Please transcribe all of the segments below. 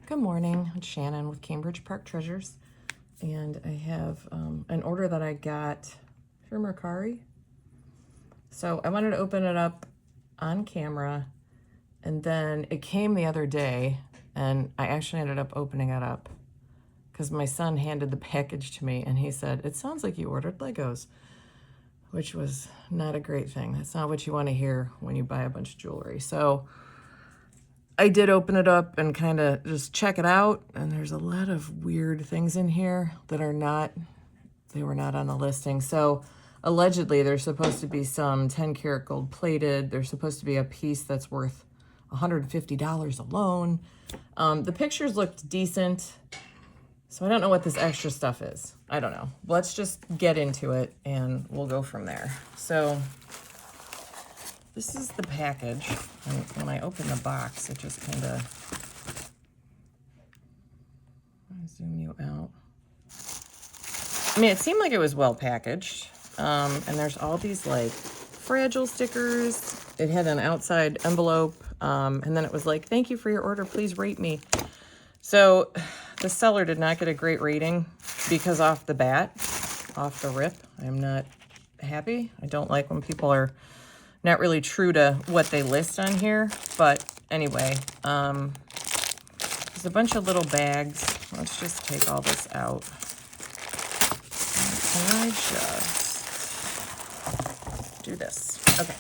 Good morning, it's Shannon with Cambridge Park Treasures, and I have an order that I got through Mercari. So I wanted to open it up on camera, and then it came the other day, and I actually ended up opening it up because my son handed the package to me, and he said, "It sounds like you ordered Legos," which was not a great thing. That's not what you want to hear when you buy a bunch of jewelry. So I did open it up and kind of just check it out, and there's a lot of weird things in here that are not, they were not on the listing. So allegedly there's supposed to be some 10 karat gold plated. There's supposed to be a piece that's worth $150 alone. The pictures looked decent, so I don't know what this extra stuff is. I don't know. Let's just get into it and we'll go from there. So this is the package, and when I open the box, it just kind of, I'll zoom you out. I mean, it seemed like it was well packaged, and there's all these like fragile stickers. It had an outside envelope, and then it was like, "Thank you for your order, please rate me." So the seller did not get a great rating because off the bat, off the rip, I'm not happy. I don't like when people are not really true to what they list on here, but anyway, there's a bunch of little bags. Let's just take all this out. Can I just do this? Okay.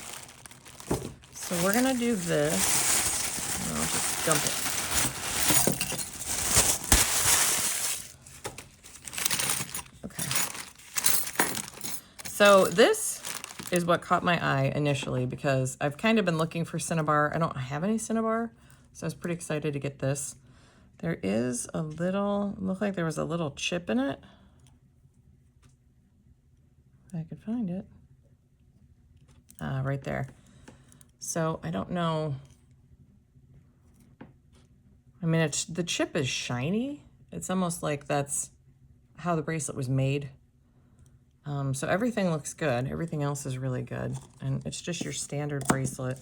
So we're gonna do this. And I'll just dump it. Okay. So this is what caught my eye initially because I've kind of been looking for Cinnabar. I don't have any Cinnabar, so I was pretty excited to get this. There is a little, looked like there was a little chip in it. If I could find it. Right there. So I don't know. I mean, the chip is shiny. It's almost like that's how the bracelet was made. So everything looks good. Everything else is really good. And it's just your standard bracelet,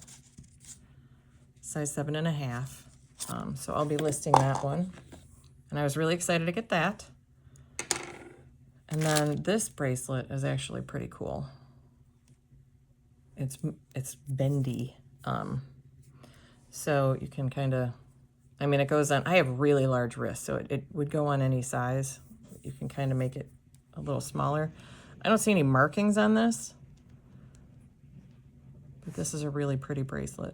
size 7.5. So I'll be listing that one. And I was really excited to get that. And then this bracelet is actually pretty cool. It's bendy. So you can kind of, I mean, it goes on, I have really large wrists, so it would go on any size. You can kind of make it a little smaller. I don't see any markings on this, but this is a really pretty bracelet.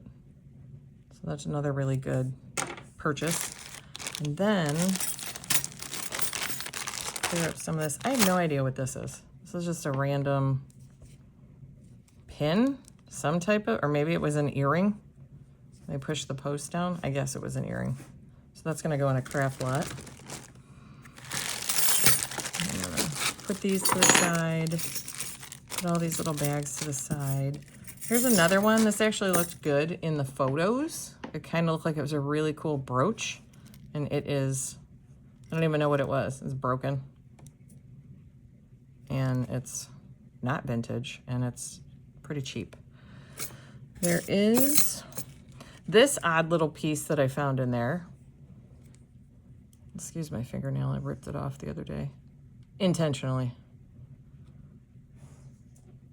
So that's another really good purchase. And then, clear up some of this. I have no idea what this is. This is just a random pin, some type of, or maybe it was an earring. They pushed the post down. I guess it was an earring. So that's gonna go in a craft lot. Put these to the side, put all these little bags to the side. Here's another one. This actually looked good in the photos. It kind of looked like it was a really cool brooch, and it is, I don't even know what it was. It's broken, and it's not vintage, and it's pretty cheap. There is this odd little piece that I found in there. Excuse my fingernail, I ripped it off the other day. Intentionally.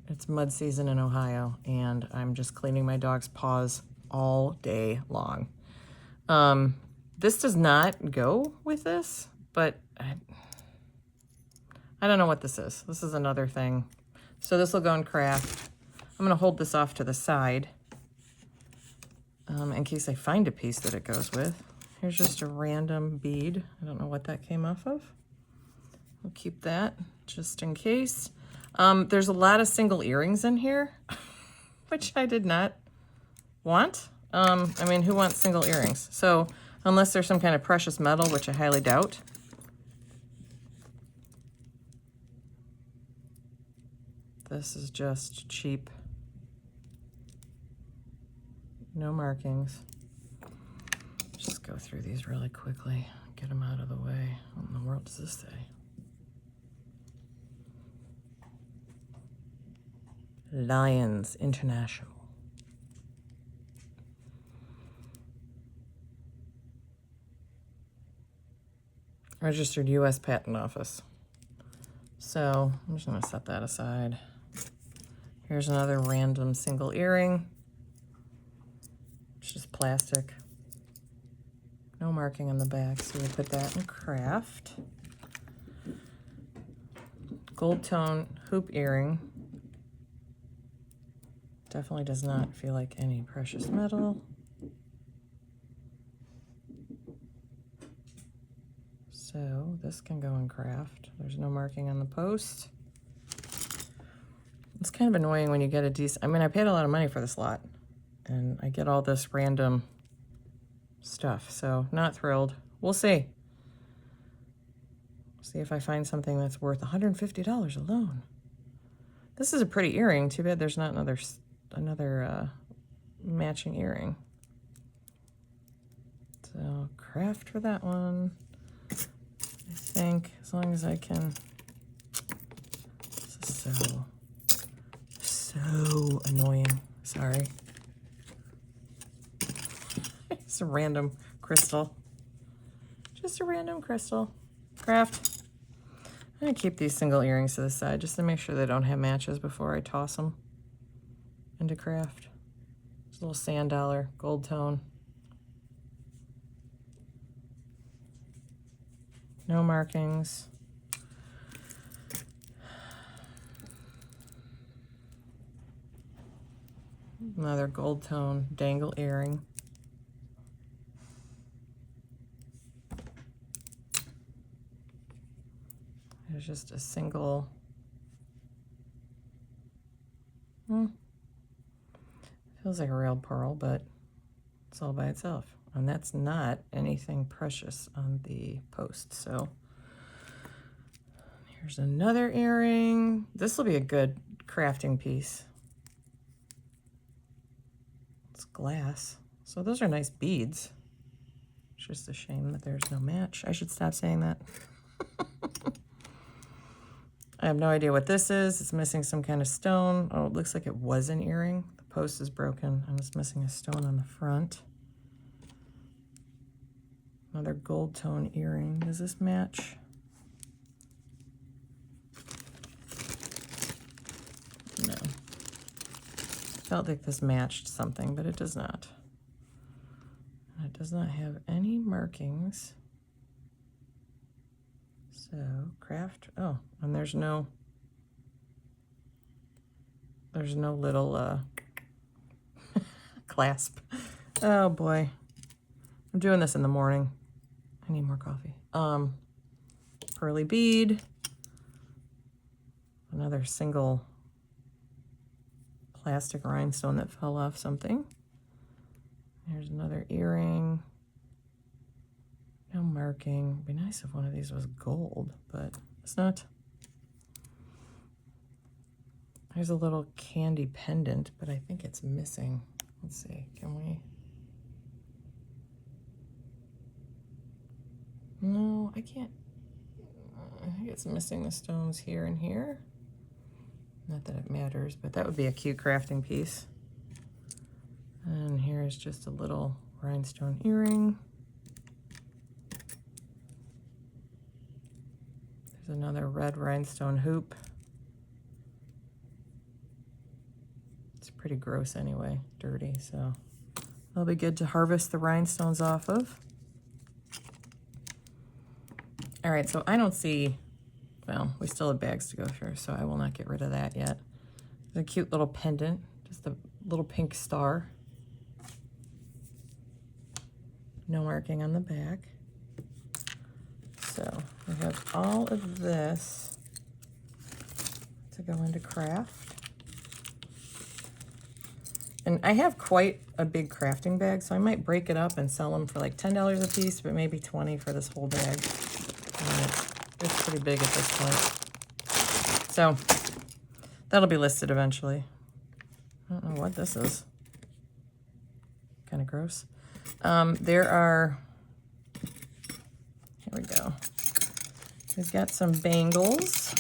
It's mud season in Ohio, and I'm just cleaning my dog's paws all day long. This does not go with this, but I don't know what this is. This is another thing. So this will go in craft. I'm gonna hold this off to the side in case I find a piece that it goes with. Here's just a random bead. I don't know what that came off of. We'll keep that just in case. There's a lot of single earrings in here, which I did not want. I mean, who wants single earrings? So unless there's some kind of precious metal, which I highly doubt. This is just cheap. No markings. Just go through these really quickly. Get them out of the way. What in the world does this say? Lions International. Registered U.S. Patent Office. So I'm just going to set that aside. Here's another random single earring. It's just plastic. No marking on the back, so we'll put that in craft. Gold tone hoop earring. Definitely does not feel like any precious metal. So this can go in craft. There's no marking on the post. It's kind of annoying when you get a decent, I mean, I paid a lot of money for this lot and I get all this random stuff. So not thrilled. We'll see. See if I find something that's worth $150 alone. This is a pretty earring. Too bad there's not another matching earring. So craft for that one. I think as long as I can. This is so annoying. Sorry. It's a random crystal. Just a random crystal. Craft. I'm going to keep these single earrings to the side just to make sure they don't have matches before I toss them into craft. It's a little sand dollar, gold tone. No markings. Another gold tone dangle earring. There's just a single. Feels like a real pearl, but it's all by itself. And that's not anything precious on the post. So here's another earring. This will be a good crafting piece. It's glass. So those are nice beads. It's just a shame that there's no match. I should stop saying that. I have no idea what this is. It's missing some kind of stone. Oh, it looks like it was an earring. The post is broken and it's missing a stone on the front. Another gold tone earring. Does this match? No. Felt like this matched something, but it does not. And it does not have any markings. So craft. Oh, and there's no little clasp. Oh boy. I'm doing this in the morning. I need more coffee. Pearly bead. Another single plastic rhinestone that fell off something. There's another earring. No marking. It'd be nice if one of these was gold, but it's not. There's a little candy pendant, but I think it's missing. Let's see, can we? No, I can't. I think it's missing the stones here and here. Not that it matters, but that would be a cute crafting piece. And here's just a little rhinestone earring. There's another red rhinestone hoop. It's pretty gross anyway, dirty, so it'll be good to harvest the rhinestones off of. All right, so I don't see, well, we still have bags to go through, so I will not get rid of that yet. There's a cute little pendant, just a little pink star. No marking on the back. So we have all of this to go into craft. And I have quite a big crafting bag, so I might break it up and sell them for like $10 a piece, but maybe 20 for this whole bag. It's pretty big at this point. So that'll be listed eventually. I don't know what this is. Kind of gross. There are, here we go. We've got some bangles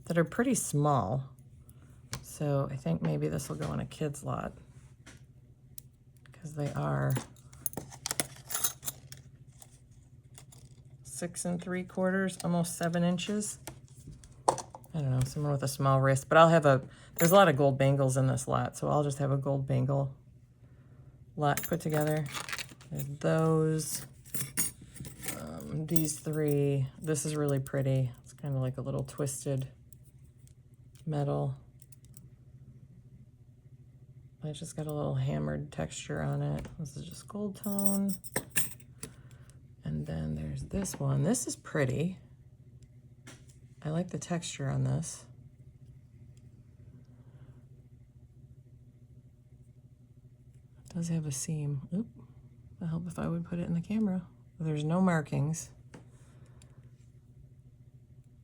that are pretty small. So I think maybe this will go in a kid's lot because they are 6 3/4, almost 7 inches. I don't know, someone with a small wrist, but I'll have there's a lot of gold bangles in this lot, so I'll just have a gold bangle lot put together. There's those. These 3. This is really pretty. It's kind of like a little twisted metal. I just got a little hammered texture on it. This is just gold tone. And then there's this one. This is pretty. I like the texture on this. It does have a seam. Oop. It'll help if I would put it in the camera. There's no markings.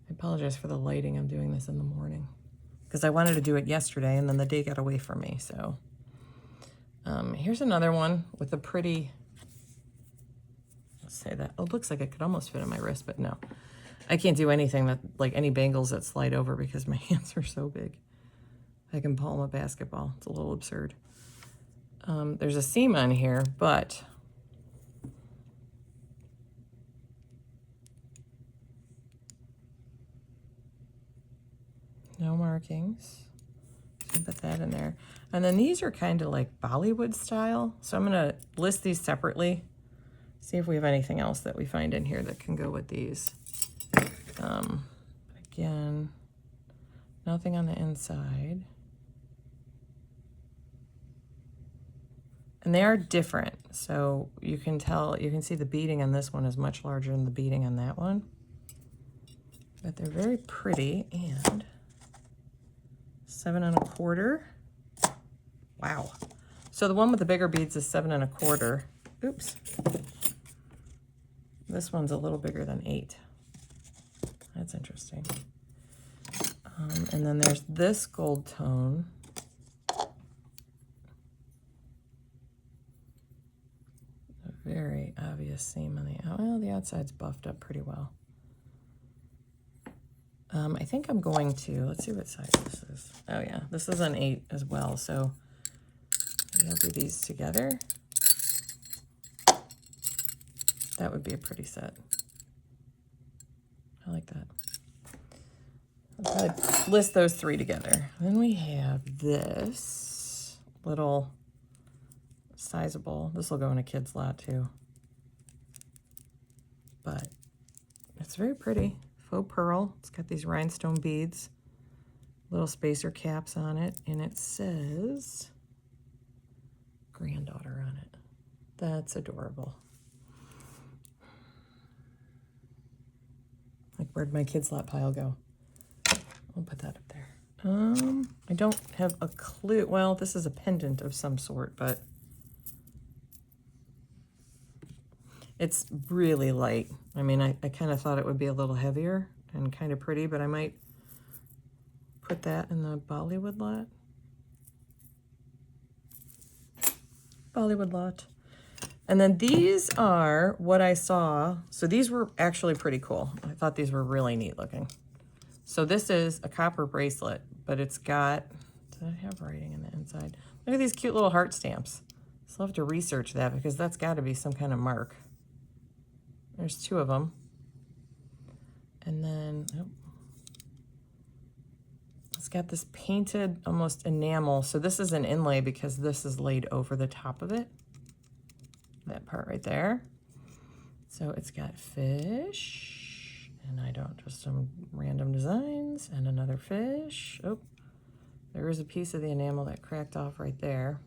I apologize for the lighting. I'm doing this in the morning because I wanted to do it yesterday and then the day got away from me. So here's another one with a pretty, let's say that. Oh, it looks like it could almost fit on my wrist, but no. I can't do anything that, like any bangles that slide over because my hands are so big. I can palm a basketball. It's a little absurd. There's a seam on here, but no markings. So put that in there. And then these are kind of like Bollywood style. So I'm going to list these separately. See if we have anything else that we find in here that can go with these. Again, nothing on the inside. And they are different. So you can tell, you can see the beading on this one is much larger than the beading on that one. But they're very pretty, and 7 1/4. Wow. So the one with the bigger beads is 7 1/4. Oops. This one's a little bigger than 8. That's interesting. And then there's this gold tone. A very obvious seam on the outside's buffed up pretty well. I think I'm going to, let's see what size this is. Oh yeah, this is an 8 as well, so maybe I'll do these together. That would be a pretty set. I like that. I'll probably list those 3 together. Then we have this little sizable. This will go in a kid's lot too. But it's very pretty. Faux pearl. It's got these rhinestone beads, little spacer caps on it, and it says granddaughter on it. That's adorable. Like, where'd my kids' lot pile go? I'll put that up there. I don't have a clue. Well, this is a pendant of some sort, but it's really light. I mean, I kind of thought it would be a little heavier and kind of pretty, but I might put that in the Bollywood lot. Bollywood lot. And then these are what I saw. So these were actually pretty cool. I thought these were really neat looking. So this is a copper bracelet, but it's got, did I have writing in the inside? Look at these cute little heart stamps. So I'll have to research that because that's got to be some kind of mark. There's 2 of them. And then, oh, it's got this painted almost enamel. So this is an inlay because this is laid over the top of it. That part right there. So it's got fish, and I don't, just some random designs, and another fish. Oh, there is a piece of the enamel that cracked off right there.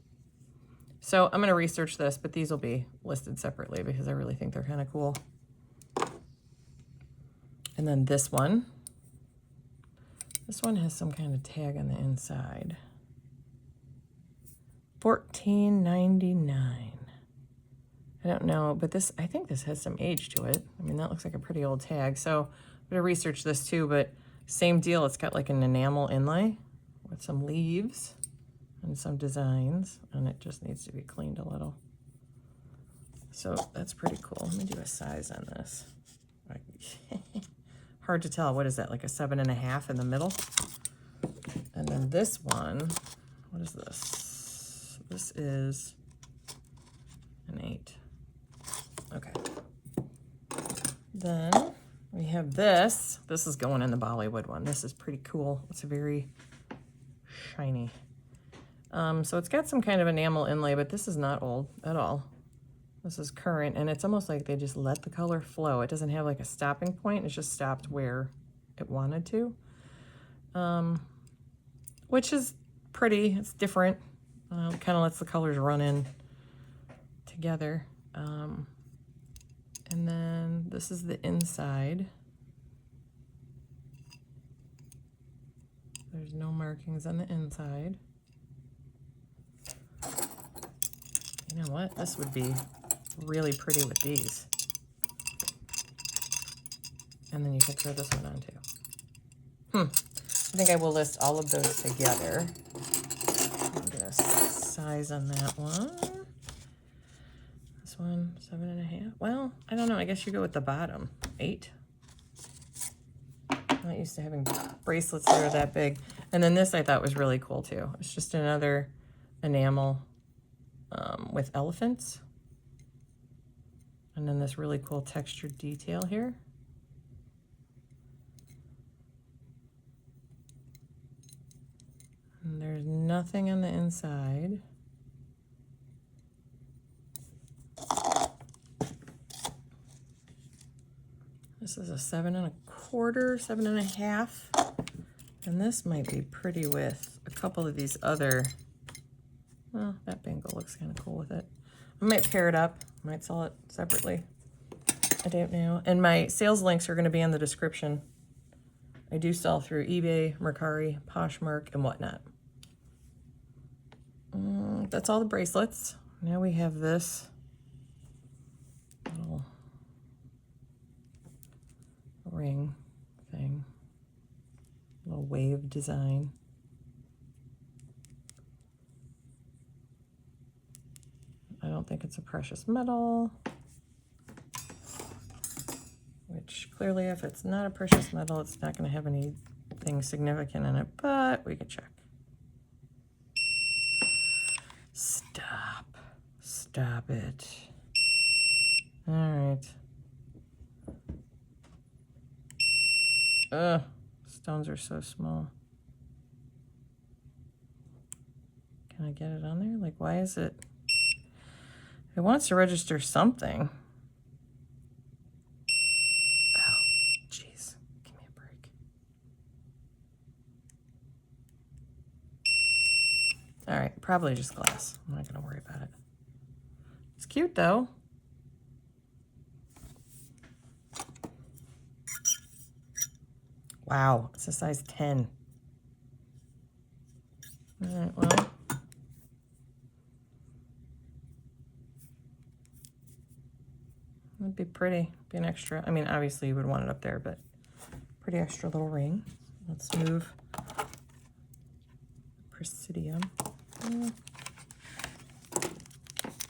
So I'm going to research this, but these will be listed separately because I really think they're kind of cool. And then this one has some kind of tag on the inside. $14.99. I don't know, but this, I think this has some age to it. I mean, that looks like a pretty old tag. So I'm going to research this too, but same deal. It's got like an enamel inlay with some leaves and some designs, and it just needs to be cleaned a little. So that's pretty cool. Let me do a size on this. Hard to tell. What is that, like a 7.5 in the middle? And then this one, what is this? This is an 8. Okay. Then we have this. This is going in the Bollywood one. This is pretty cool. It's very shiny. So it's got some kind of enamel inlay, but this is not old at all. This is current, and it's almost like they just let the color flow. It doesn't have like a stopping point. It's just stopped where it wanted to, which is pretty. It's different. Kind of lets the colors run in together. And then this is the inside. There's no markings on the inside. You know what? This would be really pretty with these. And then you can throw this one on too. I think I will list all of those together. I'll get a size on that one. This one, 7.5. Well, I don't know. I guess you go with the bottom. 8. I'm not used to having bracelets that are that big. And then this I thought was really cool too. It's just another enamel with elephants. And then this really cool textured detail here. And there's nothing on the inside. This is a 7.25, 7.5. And this might be pretty with a couple of these other, well, that bangle looks kind of cool with it. I might pair it up, might sell it separately. I don't know. And my sales links are going to be in the description. I do sell through eBay, Mercari, Poshmark, and whatnot. That's all the bracelets. Now we have this little ring thing, little wave design. I don't think it's a precious metal, which clearly if it's not a precious metal, it's not going to have anything significant in it, but we can check. Stop it. All right. Ugh, stones are so small. Can I get it on there? Like, why is it? It wants to register something. Oh, jeez. Give me a break. All right, probably just glass. I'm not going to worry about it. It's cute, though. Wow, it's a size 10. All right, well. It'd be pretty, be an extra. I mean, obviously you would want it up there, but pretty extra little ring. Let's move Presidium. I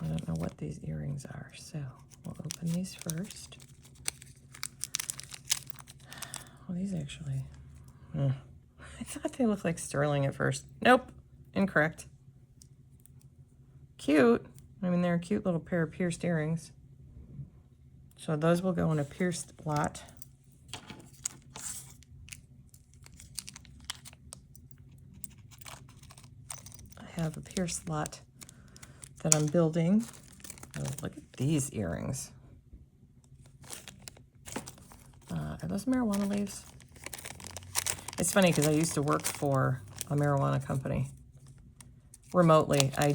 don't know what these earrings are, so we'll open these first. Well, these actually, I thought they looked like sterling at first. Nope, incorrect. Cute. I mean, they're a cute little pair of pierced earrings. So those will go in a pierced lot. I have a pierced lot that I'm building. Oh, look at these earrings. Are those marijuana leaves? It's funny because I used to work for a marijuana company. Remotely, I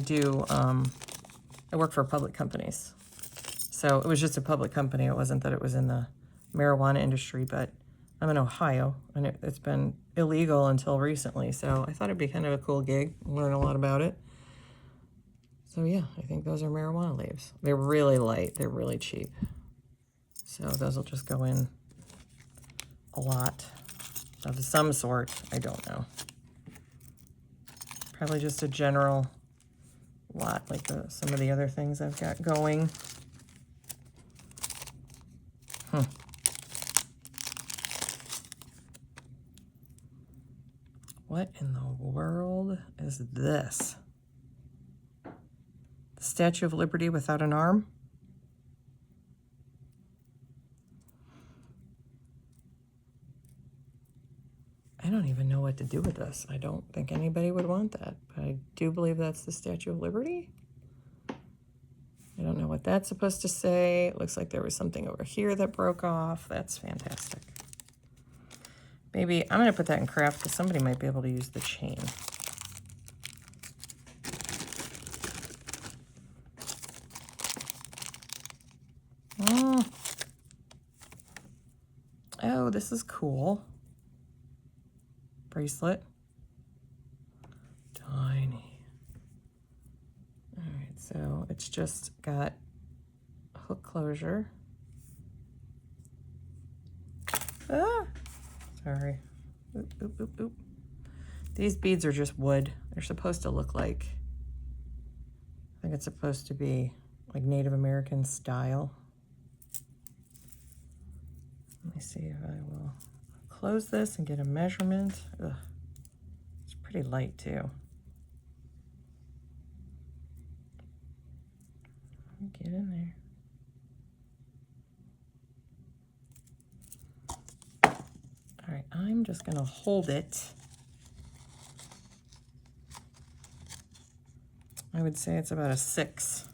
work for public companies. So it was just a public company. It wasn't that it was in the marijuana industry, but I'm in Ohio, and it's been illegal until recently. So I thought it'd be kind of a cool gig, learn a lot about it. So yeah, I think those are marijuana leaves. They're really light. They're really cheap. So those will just go in a lot of some sort. I don't know. Probably just a general lot, like some of the other things I've got going. What in the world is this? The Statue of Liberty without an arm? I don't even know what to do with this. I don't think anybody would want that, but I do believe that's the Statue of Liberty. I don't know what that's supposed to say. It looks like there was something over here that broke off. That's fantastic. Maybe I'm going to put that in craft because somebody might be able to use the chain. Oh, this is cool. Bracelet. Tiny. All right, so it's just got a hook closure. Ah, sorry. Oop, oop, oop, oop. These beads are just wood. They're supposed to look like, I think it's supposed to be like Native American style. Let me see if I will close this and get a measurement. Ugh, it's pretty light too. Get in there. All right, I'm just gonna hold it. I would say it's about a 6,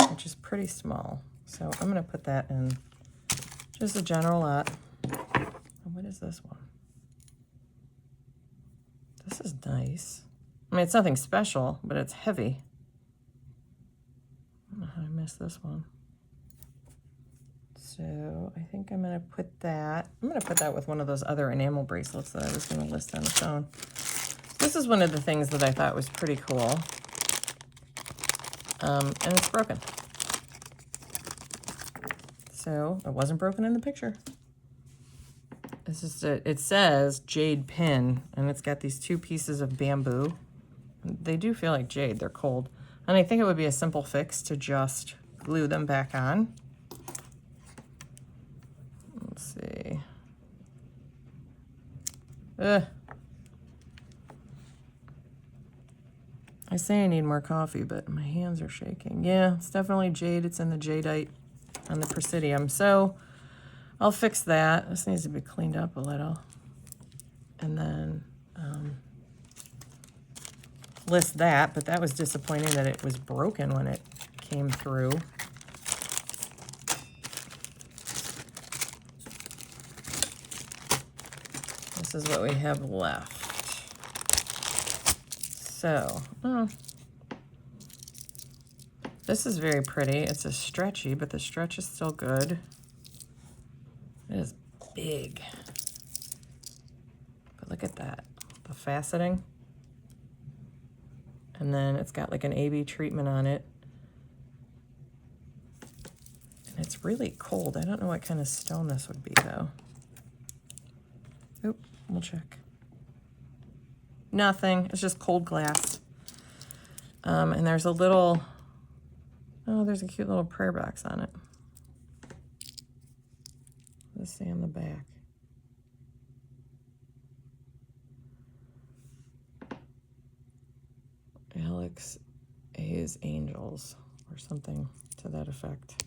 which is pretty small. So I'm gonna put that in just a general lot. And what is this one? This is nice. I mean, it's nothing special, but it's heavy. I don't know how I missed this one. So I think I'm gonna put that, with one of those other enamel bracelets that I was gonna list on the phone. This is one of the things that I thought was pretty cool. And it's broken. So it wasn't broken in the picture. It's just it says jade pin, and it's got these 2 pieces of bamboo. They do feel like jade, they're cold. And I think it would be a simple fix to just glue them back on. Let's see. I say I need more coffee, but my hands are shaking. Yeah, it's definitely jade. It's in the jadeite on the Presidium. So I'll fix that. This needs to be cleaned up a little. And then list that, but that was disappointing that it was broken when it came through. This is what we have left. So, this is very pretty. It's a stretchy, but the stretch is still good. It is big. But look at that, the faceting. And then it's got like an AB treatment on it. And it's really cold. I don't know what kind of stone this would be though. Oop, we'll check. Nothing, it's just cold glass. And there's a little, oh, there's a cute little prayer box on it. Let's see on the back. Alex A's Angels, or something to that effect.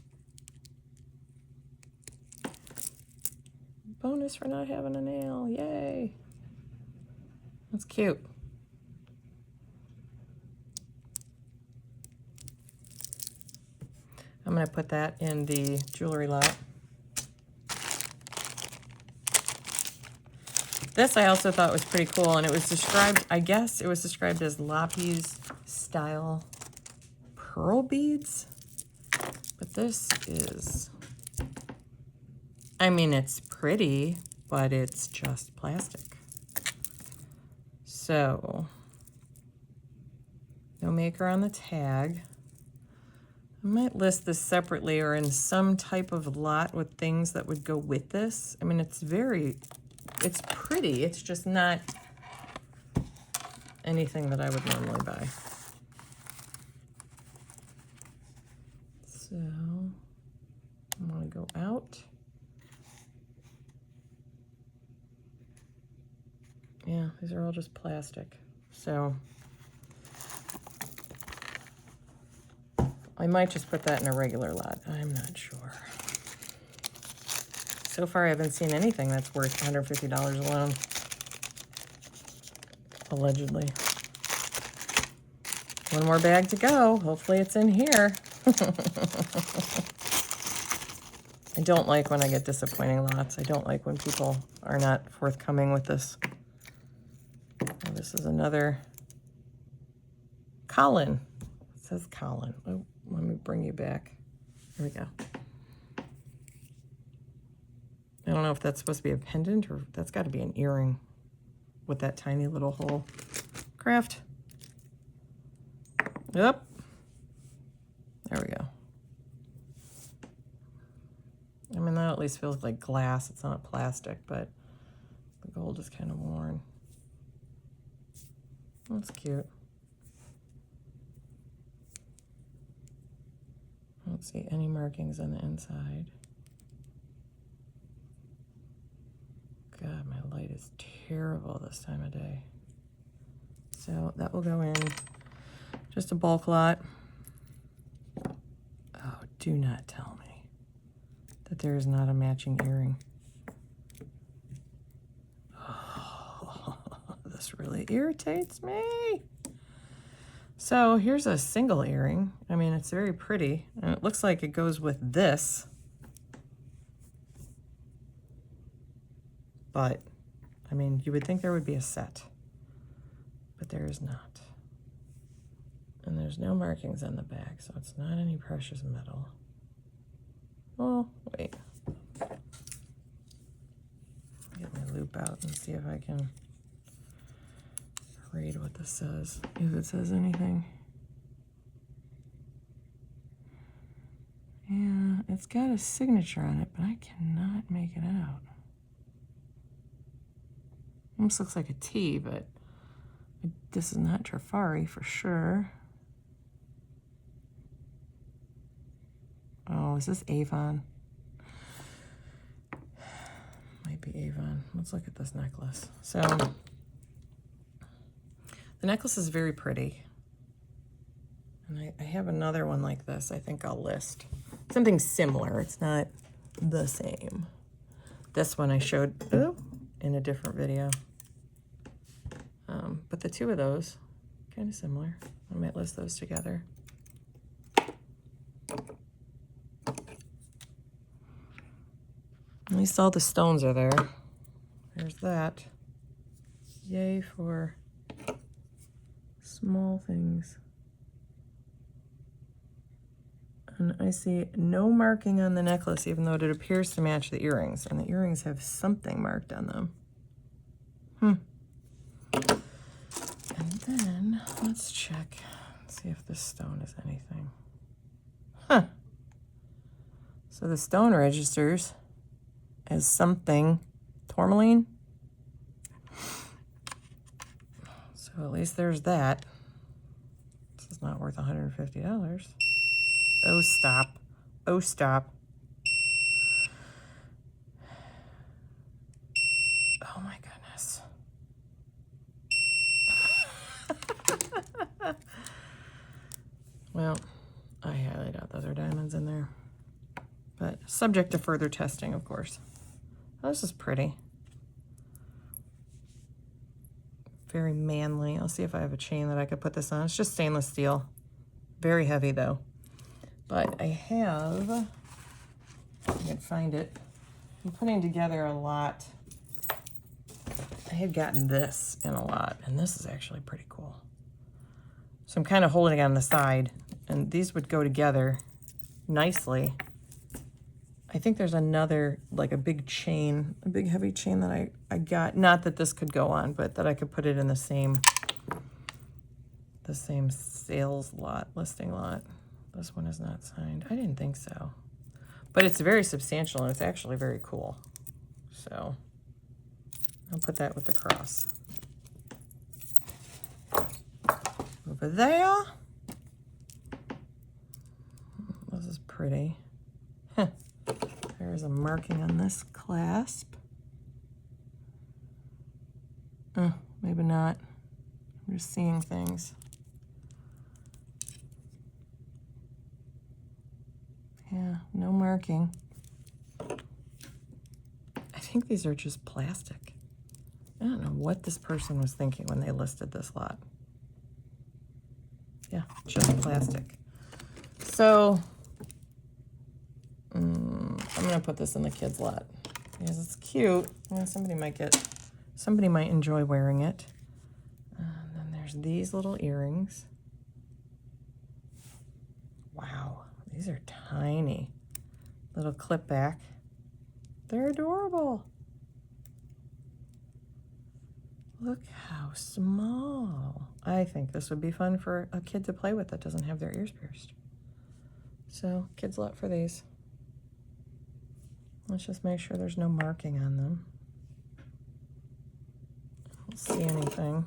Bonus for not having a nail, yay. That's cute. I'm going to put that in the jewelry lot. This I also thought was pretty cool, and it was described, I guess it was described as lapis style pearl beads. But this is, I mean, it's pretty, but it's just plastic. So, no maker on the tag. I might list this separately or in some type of lot with things that would go with this. I mean, it's pretty. It's just not anything that I would normally buy. So, I'm going to go out. Yeah, these are all just plastic. So I might just put that in a regular lot. I'm not sure. So far, I haven't seen anything that's worth $150 alone. allegedly. One more bag to go. Hopefully it's in here. I don't like when I get disappointing lots. I don't like when people are not forthcoming with this. Oh, this is another Colin. It says Colin. Oh, let me bring you back. Here we go. I don't know if that's supposed to be a pendant or that's got to be an earring with that tiny little hole. Craft. Yep. There we go. I mean, that at least feels like glass. It's not plastic, but the gold is kind of worn. That's cute. I don't see any markings on the inside. God, my light is terrible this time of day. So that will go in just a bulk lot. Oh, do not tell me that there is not a matching earring. Oh, this really irritates me. So here's a single earring. I mean, it's very pretty, and it looks like it goes with this. But, I mean, you would think there would be a set, but there is not. And there's no markings on the back, so it's not any precious metal. Oh, wait. Get my loop out and see if I can read what this says, if it says anything. Yeah, it's got a signature on it, but I cannot make it out. Almost looks like a T, but this is not Trifari for sure. Oh, is this Avon? Might be Avon. Let's look at this necklace. So, the necklace is very pretty. And I have another one like this I think I'll list. Something similar. It's not the same. This one I showed in a different video. But the two of those, kind of similar. I might list those together. At least all the stones are there. There's that. Yay for small things. And I see no marking on the necklace, even though it appears to match the earrings. And the earrings have something marked on them. And then, let's check. See if this stone is anything. Huh. So the stone registers as something tourmaline. So at least there's that. This is not worth $150. Oh, stop. Oh, stop. Oh, my goodness. Well, I highly doubt those are diamonds in there. But subject to further testing, of course. Oh, this is pretty. Very manly. I'll see if I have a chain that I could put this on. It's just stainless steel. Very heavy, though. But I have, if I can find it, I'm putting together a lot. I had gotten this in a lot, and this is actually pretty cool. So I'm kind of holding it on the side, and these would go together nicely. I think there's another, like a big chain, a big heavy chain that I got. Not that this could go on, but that I could put it in the same sales lot, listing lot. This one is not signed. I didn't think so. But it's very substantial, and it's actually very cool. So I'll put that with the cross. Over there. This is pretty. There's a marking on this clasp. Maybe not. I'm just seeing things. Yeah, no marking. I think these are just plastic. I don't know what this person was thinking when they listed this lot. Yeah, just plastic. So I'm gonna put this in the kids' lot because it's cute. And somebody might enjoy wearing it. And then there's these little earrings. Wow, these are tiny. Little clip back. They're adorable. Look how small. I think this would be fun for a kid to play with that doesn't have their ears pierced. So, kids' lot for these. Let's just make sure there's no marking on them. I don't see anything.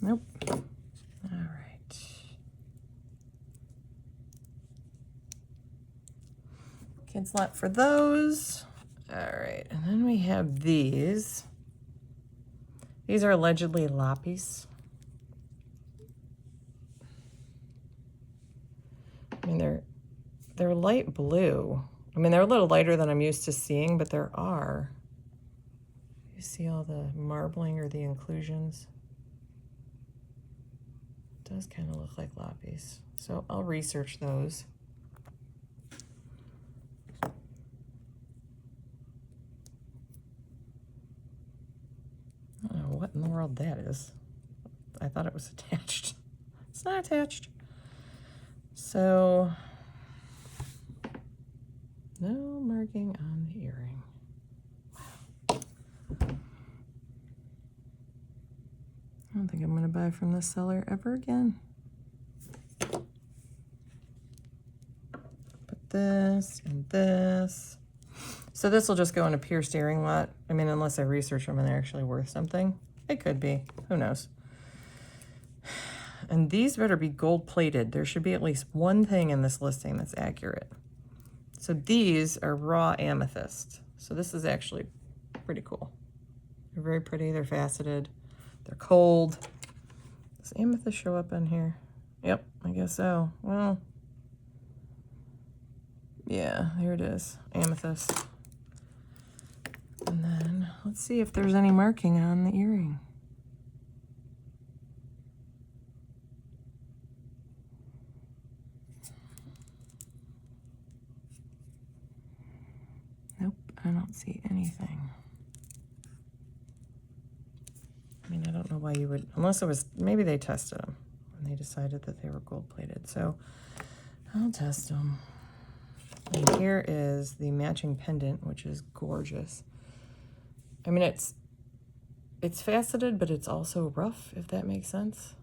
Nope. All right. Kids' lot for those. All right, and then we have these. These are allegedly lapis. I mean, they're light blue. I mean, they're a little lighter than I'm used to seeing, but there are. You see all the marbling or the inclusions? It does kind of look like lapis. So I'll research those. I don't know what in the world that is. I thought it was attached. It's not attached. So, no marking on the earring. Wow. I don't think I'm going to buy from this seller ever again. Put this and this. So this will just go in a pierced earring lot. I mean, unless I research them and they're actually worth something. It could be. Who knows? And these better be gold plated. There should be at least one thing in this listing that's accurate. So these are raw amethyst. So this is actually pretty cool. They're very pretty. They're faceted. They're cold. Does amethyst show up in here? Yep, I guess so. Well, yeah, here it is. Amethyst. And then let's see if there's any marking on the earring. Nope, I don't see anything. I mean, I don't know why you would, unless it was, maybe they tested them and they decided that they were gold plated. So I'll test them. And here is the matching pendant, which is gorgeous. I mean, it's faceted, but it's also rough, if that makes sense.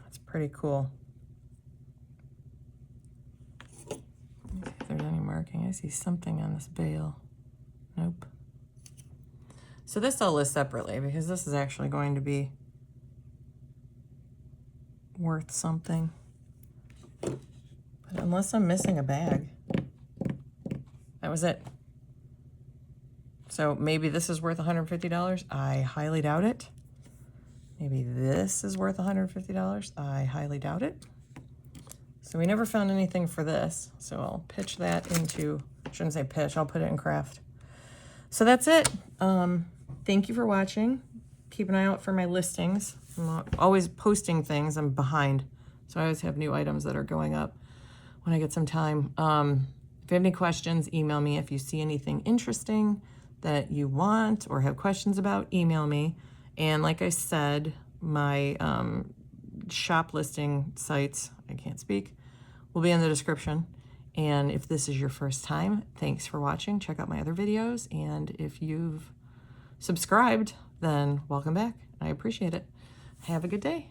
That's pretty cool. Let me see if there's any marking. I see something on this bail. Nope. So this I'll list separately because this is actually going to be worth something. But unless I'm missing a bag. That was it. So maybe this is worth $150. I highly doubt it. Maybe this is worth $150. I highly doubt it. So we never found anything for this. So I'll pitch that into, shouldn't say pitch, I'll put it in craft. So that's it. Thank you for watching. Keep an eye out for my listings. I'm always posting things. I'm behind. So I always have new items that are going up when I get some time. If you have any questions, email me. If you see anything interesting that you want or have questions about, email me. And like I said, my shop listing sites, I can't speak, will be in the description. And if this is your first time, thanks for watching. Check out my other videos. And if you've subscribed, then welcome back. I appreciate it. Have a good day.